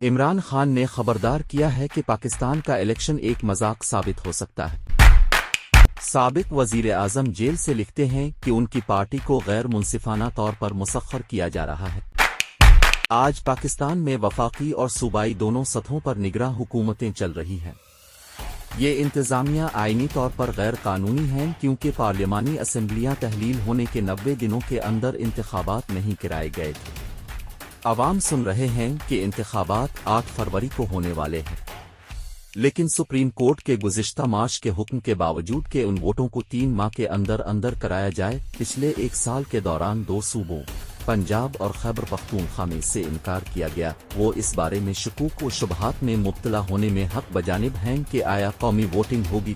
عمران خان نے خبردار کیا ہے کہ پاکستان کا الیکشن ایک مذاق ثابت ہو سکتا ہے۔ سابق وزیر اعظم جیل سے لکھتے ہیں کہ ان کی پارٹی کو غیر منصفانہ طور پر مسخر کیا جا رہا ہے۔ آج پاکستان میں وفاقی اور صوبائی دونوں سطحوں پر نگراں حکومتیں چل رہی ہیں۔ یہ انتظامیہ آئینی طور پر غیر قانونی ہیں کیونکہ پارلیمانی اسمبلیاں تحلیل ہونے کے 90 دنوں کے اندر انتخابات نہیں کرائے گئے تھے۔ عوام سن رہے ہیں کہ انتخابات 8 فروری کو ہونے والے ہیں، لیکن سپریم کورٹ کے گزشتہ مارچ کے حکم کے باوجود کہ ان ووٹوں کو 3 ماہ کے اندر اندر کرایا جائے، پچھلے 1 سال کے دوران 2 صوبوں پنجاب اور خیبر پختونخوا میں سے انکار کیا گیا۔ وہ اس بارے میں شکوک و شبہات میں مبتلا ہونے میں حق بجانب ہیں کہ آیا قومی ووٹنگ ہوگی۔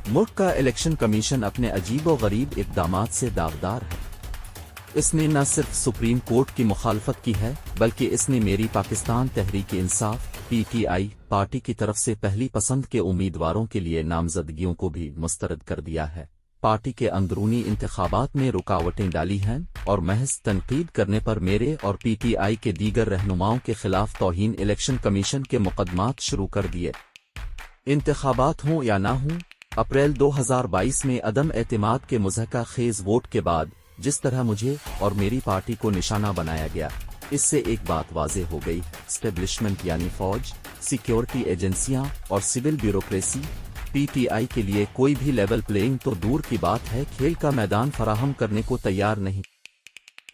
ملک کا الیکشن کمیشن اپنے عجیب و غریب اقدامات سے داغدار ہے۔ اس نے نہ صرف سپریم کورٹ کی مخالفت کی ہے بلکہ اس نے میری پاکستان تحریک انصاف (PTI) پارٹی کی طرف سے پہلی پسند کے امیدواروں کے لیے نامزدگیوں کو بھی مسترد کر دیا ہے، پارٹی کے اندرونی انتخابات میں رکاوٹیں ڈالی ہیں اور محض تنقید کرنے پر میرے اور PTI کے دیگر رہنماؤں کے خلاف توہین الیکشن کمیشن کے مقدمات شروع کر دیے۔ انتخابات ہوں یا نہ ہوں، اپریل 2022 میں عدم اعتماد کے مضحکہ خیز ووٹ کے بعد جس طرح مجھے اور میری پارٹی کو نشانہ بنایا گیا، اس سے ایک بات واضح ہو گئی: اسٹیبلشمنٹ یعنی فوج، سیکیورٹی ایجنسیاں اور سول بیوروکریسی PTI کے لیے کوئی بھی لیول پلینگ تو دور کی بات ہے، کھیل کا میدان فراہم کرنے کو تیار نہیں۔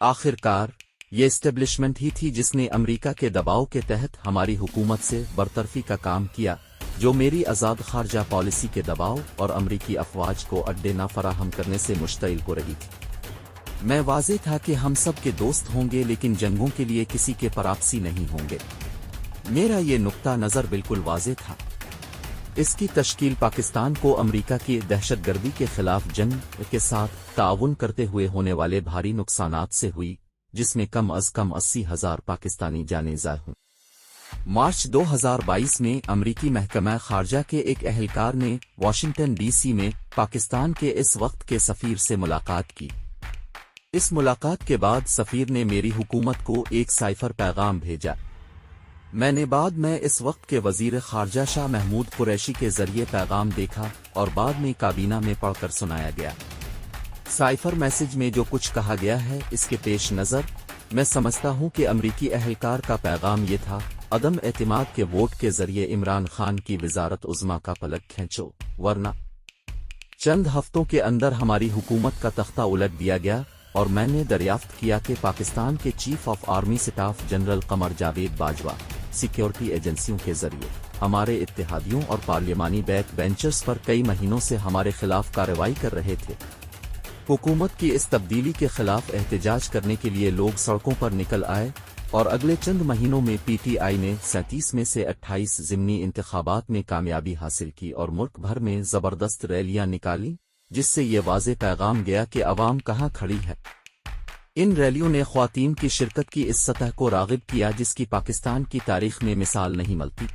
آخر کار یہ اسٹیبلشمنٹ ہی تھی جس نے امریکہ کے دباؤ کے تحت ہماری حکومت سے برطرفی کا کام کیا، جو میری آزاد خارجہ پالیسی کے دباؤ اور امریکی افواج کو اڈے نہ فراہم کرنے سے مشتعل ہو رہی تھی۔ میں واضح تھا کہ ہم سب کے دوست ہوں گے لیکن جنگوں کے لیے کسی کے پراکسی نہیں ہوں گے۔ میرا یہ نقطہ نظر بالکل واضح تھا۔ اس کی تشکیل پاکستان کو امریکہ کی دہشت گردی کے خلاف جنگ کے ساتھ تعاون کرتے ہوئے ہونے والے بھاری نقصانات سے ہوئی، جس میں کم از کم 80,000 پاکستانی جانیں ضائع ہوئیں۔ مارچ 2022 میں امریکی محکمہ خارجہ کے ایک اہلکار نے واشنگٹن DC میں پاکستان کے اس وقت کے سفیر سے ملاقات کی۔ اس ملاقات کے بعد سفیر نے میری حکومت کو ایک سائفر پیغام بھیجا۔ میں نے بعد میں اس وقت کے وزیر خارجہ شاہ محمود قریشی کے ذریعے پیغام دیکھا اور بعد میں کابینہ میں پڑھ کر سنایا گیا۔ سائفر میسج میں جو کچھ کہا گیا ہے، اس کے پیش نظر میں سمجھتا ہوں کہ امریکی اہلکار کا پیغام یہ تھا: عدم اعتماد کے ووٹ کے ذریعے عمران خان کی وزارت عظمیٰ کا پلک کھینچو، ورنہ چند ہفتوں کے اندر ہماری حکومت کا تختہ الٹ دیا گیا۔ اور میں نے دریافت کیا کہ پاکستان کے chief of army staff general Qamar Javed Bajwa security ایجنسیوں کے ذریعے ہمارے اتحادیوں اور پارلیمانی بیک بینچرز پر کئی مہینوں سے ہمارے خلاف کارروائی کر رہے تھے۔ حکومت کی اس تبدیلی کے خلاف احتجاج کرنے کے لیے لوگ سڑکوں پر نکل آئے اور اگلے چند مہینوں میں PTI نے 37 میں سے 28 ضمنی انتخابات میں کامیابی حاصل کی اور ملک بھر میں زبردست ریلیاں نکالیں، جس سے یہ واضح پیغام گیا کہ عوام کہاں کھڑی ہے۔ ان ریلیوں نے خواتین کی شرکت کی اس سطح کو راغب کیا جس کی پاکستان کی تاریخ میں مثال نہیں ملتی۔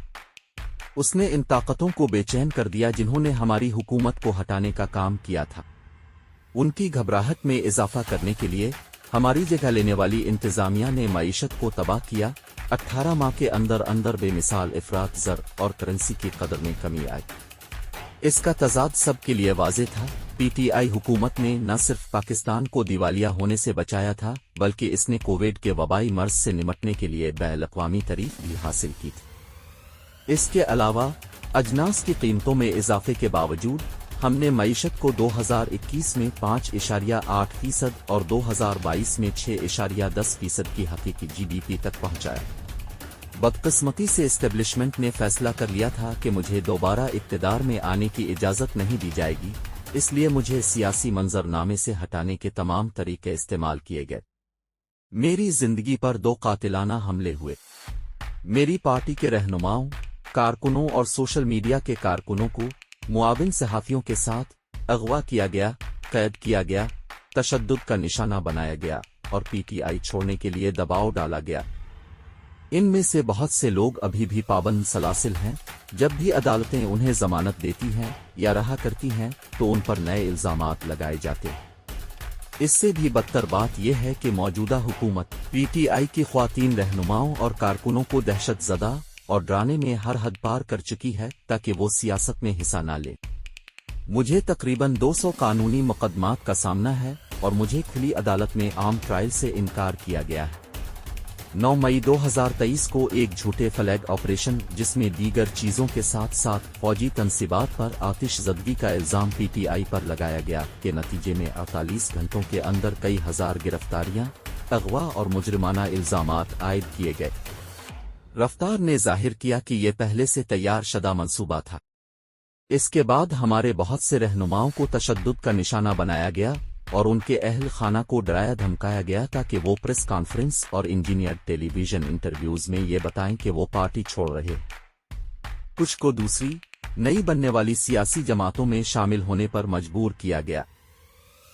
اس نے ان طاقتوں کو بے چین کر دیا جنہوں نے ہماری حکومت کو ہٹانے کا کام کیا تھا۔ ان کی گھبراہٹ میں اضافہ کرنے کے لیے ہماری جگہ لینے والی انتظامیہ نے معیشت کو تباہ کیا۔ 18 ماہ کے اندر اندر بے مثال افراط زر اور کرنسی کی قدر میں کمی آئی۔ اس کا تضاد سب کے لیے واضح تھا۔ PTI حکومت نے نہ صرف پاکستان کو دیوالیہ ہونے سے بچایا تھا بلکہ اس نے کووڈ کے وبائی مرض سے نمٹنے کے لیے بین الاقوامی تعریف بھی حاصل کی تھی۔ اس کے علاوہ اجناس کی قیمتوں میں اضافے کے باوجود ہم نے معیشت کو 2021 میں 5.8% اور 2022 میں 6.10% کی حقیقی GDP تک پہنچایا۔ بدقسمتی سے اسٹیبلشمنٹ نے فیصلہ کر لیا تھا کہ مجھے دوبارہ اقتدار میں آنے کی اجازت نہیں دی جائے گی، اس لیے مجھے سیاسی منظرنامے سے ہٹانے کے تمام طریقے استعمال کیے گئے۔ میری زندگی پر 2 قاتلانہ حملے ہوئے۔ میری پارٹی کے رہنماؤں، کارکنوں اور سوشل میڈیا کے کارکنوں کو معاون صحافیوں کے ساتھ اغوا کیا گیا، قید کیا گیا، تشدد کا نشانہ بنایا گیا اور PTI چھوڑنے کے لیے دباؤ ڈالا گیا۔ ان میں سے بہت سے لوگ ابھی بھی پابند سلاسل ہیں۔ جب بھی عدالتیں انہیں ضمانت دیتی ہیں یا رہا کرتی ہیں تو ان پر نئے الزامات لگائے جاتے ہیں۔ اس سے بھی بدتر بات یہ ہے کہ موجودہ حکومت پی ٹی آئی کی خواتین رہنماؤں اور کارکنوں کو دہشت زدہ اور ڈرانے میں ہر حد پار کر چکی ہے تاکہ وہ سیاست میں حصہ نہ لے۔ مجھے تقریباً 200 قانونی مقدمات کا سامنا ہے اور مجھے کھلی عدالت میں عام ٹرائل سے انکار کیا گیا ہے۔ 9 مئی 2023 کو ایک جھوٹے فلیگ آپریشن جس میں دیگر چیزوں کے ساتھ ساتھ فوجی تنصیبات پر آتش زدگی کا الزام پی ٹی آئی پر لگایا گیا کے نتیجے میں 48 گھنٹوں کے اندر کئی ہزار گرفتاریاں، اغوا اور مجرمانہ الزامات عائد کیے گئے۔ رفتار نے ظاہر کیا کہ یہ پہلے سے تیار شدہ منصوبہ تھا۔ اس کے بعد ہمارے بہت سے رہنماؤں کو تشدد کا نشانہ بنایا گیا اور ان کے اہل خانہ کو ڈرایا دھمکایا گیا تاکہ وہ پریس کانفرنس اور انجینئر ٹیلی ویژن انٹرویوز میں یہ بتائیں کہ وہ پارٹی چھوڑ رہے۔ کچھ کو دوسری نئی بننے والی سیاسی جماعتوں میں شامل ہونے پر مجبور کیا گیا۔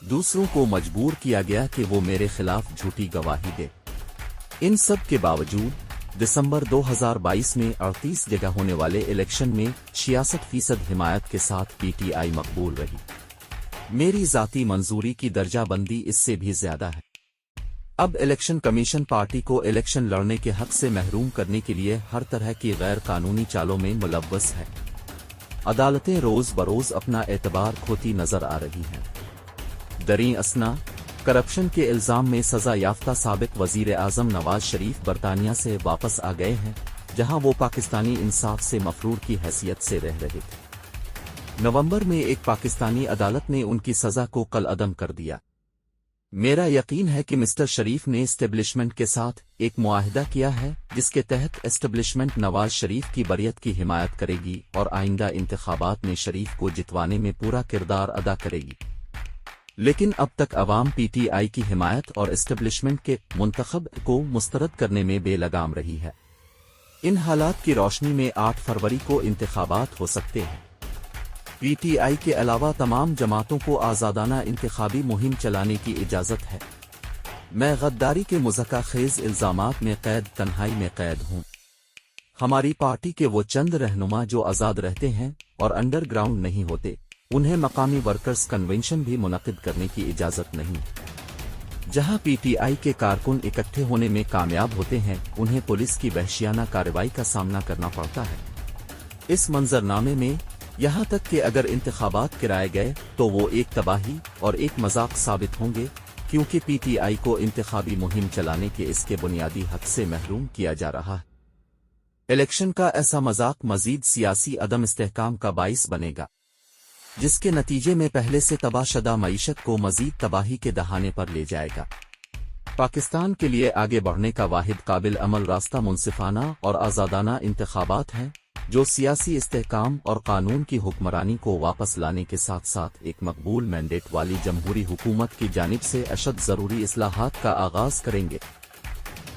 دوسروں کو مجبور کیا گیا کہ وہ میرے خلاف جھوٹی گواہی دے۔ ان سب کے باوجود دسمبر 2022 میں 38 جگہ ہونے والے الیکشن میں 66% حمایت کے ساتھ پی ٹی آئی مقبول رہی۔ میری ذاتی منظوری کی درجہ بندی اس سے بھی زیادہ ہے۔ اب الیکشن کمیشن پارٹی کو الیکشن لڑنے کے حق سے محروم کرنے کے لیے ہر طرح کی غیر قانونی چالوں میں ملوث ہے۔ عدالتیں روز بروز اپنا اعتبار کھوتی نظر آ رہی ہیں۔ دریں اثنا کرپشن کے الزام میں سزا یافتہ سابق وزیر اعظم نواز شریف برطانیہ سے واپس آ گئے ہیں، جہاں وہ پاکستانی انصاف سے مفرور کی حیثیت سے رہ رہے تھے۔ نومبر میں ایک پاکستانی عدالت نے ان کی سزا کو کالعدم کر دیا۔ میرا یقین ہے کہ مسٹر شریف نے اسٹیبلشمنٹ کے ساتھ ایک معاہدہ کیا ہے جس کے تحت اسٹیبلشمنٹ نواز شریف کی بریت کی حمایت کرے گی اور آئندہ انتخابات میں شریف کو جتوانے میں پورا کردار ادا کرے گی۔ لیکن اب تک عوام پی ٹی آئی کی حمایت اور اسٹیبلشمنٹ کے منتخب کو مسترد کرنے میں بے لگام رہی ہے۔ ان حالات کی روشنی میں 8 فروری کو انتخابات ہو سکتے ہیں۔ پی ٹی آئی کے علاوہ تمام جماعتوں کو آزادانہ انتخابی مہم چلانے کی اجازت ہے۔ میں غداری کے مضحکہ خیز الزامات میں قید تنہائی میں قید ہوں۔ ہماری پارٹی کے وہ چند رہنما جو آزاد رہتے ہیں اور انڈر گراؤنڈ نہیں ہوتے، انہیں مقامی ورکرز کنونشن بھی منعقد کرنے کی اجازت نہیں۔ جہاں پی ٹی آئی کے کارکن اکٹھے ہونے میں کامیاب ہوتے ہیں، انہیں پولیس کی وحشیانہ کارروائی کا سامنا کرنا پڑتا ہے۔ اس منظرنامے میں یہاں تک کہ اگر انتخابات کرائے گئے تو وہ ایک تباہی اور ایک مذاق ثابت ہوں گے، کیونکہ پی ٹی آئی کو انتخابی مہم چلانے کے اس کے بنیادی حق سے محروم کیا جا رہا ہے۔ الیکشن کا ایسا مذاق مزید سیاسی عدم استحکام کا باعث بنے گا، جس کے نتیجے میں پہلے سے تباہ شدہ معیشت کو مزید تباہی کے دہانے پر لے جائے گا۔ پاکستان کے لیے آگے بڑھنے کا واحد قابل عمل راستہ منصفانہ اور آزادانہ انتخابات ہیں، جو سیاسی استحکام اور قانون کی حکمرانی کو واپس لانے کے ساتھ ساتھ ایک مقبول مینڈیٹ والی جمہوری حکومت کی جانب سے اشد ضروری اصلاحات کا آغاز کریں گے۔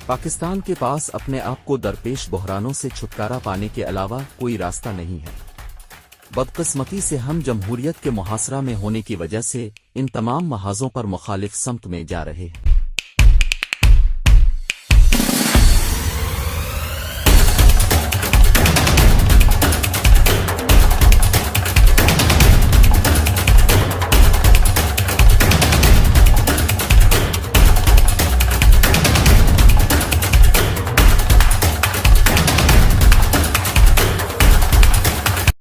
پاکستان کے پاس اپنے آپ کو درپیش بحرانوں سے چھٹکارا پانے کے علاوہ کوئی راستہ نہیں ہے۔ بدقسمتی سے ہم جمہوریت کے محاصرہ میں ہونے کی وجہ سے ان تمام محاذوں پر مخالف سمت میں جا رہے ہیں۔